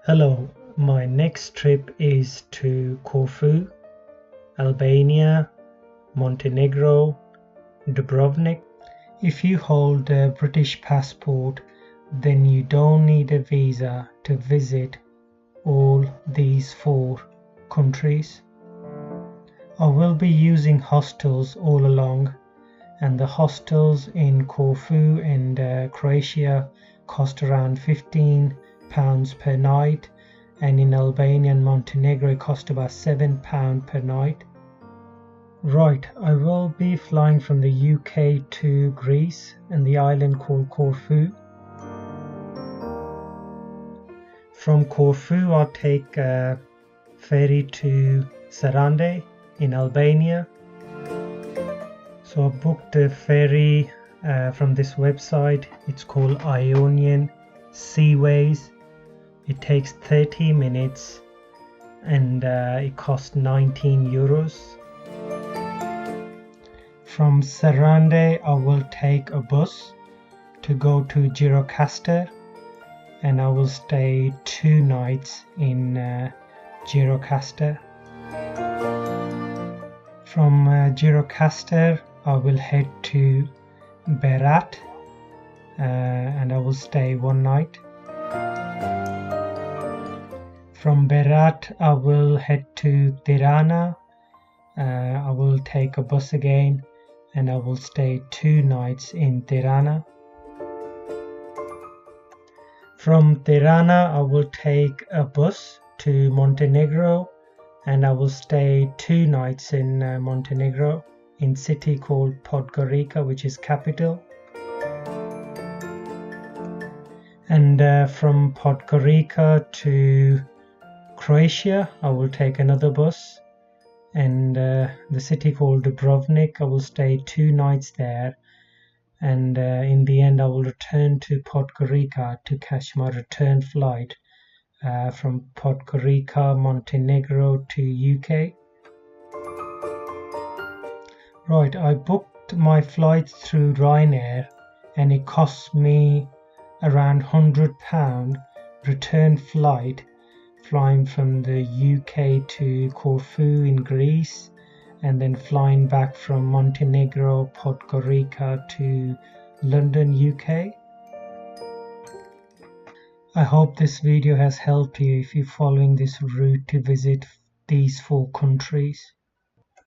Hello, my next trip is to Corfu, Albania, Montenegro, Dubrovnik. If you hold a British passport, then you don't need a visa to visit all these 4 countries. I will be using hostels all along, and the hostels in Corfu and Croatia cost around £15 per night, and in Albania and Montenegro it cost about £7 per night. Right, I will be flying from the UK to Greece and the island called Corfu. From Corfu I'll take a ferry to Sarande in Albania. So I booked a ferry from this website. It's called Ionian Seaways. It takes 30 minutes and it costs €19. From Sarande I will take a bus to go to Gjirokaster, and I will stay 2 nights in Gjirokaster. From Gjirokaster I will head to Berat and I will stay 1 night. From Berat I will head to Tirana. I will take a bus again and I will stay 2 nights in Tirana. From Tirana I will take a bus to Montenegro and I will stay 2 nights in Montenegro, in city called Podgorica, which is capital. And from Podgorica to Croatia I will take another bus, and the city called Dubrovnik, I will stay 2 nights there, and in the end I will return to Podgorica to catch my return flight from Podgorica, Montenegro to UK. Right, I booked my flight through Ryanair and it cost me around £100 return flight, flying from the UK to Corfu in Greece and then flying back from Montenegro, Podgorica to London, UK. I hope this video has helped you if you're following this route to visit these 4 countries.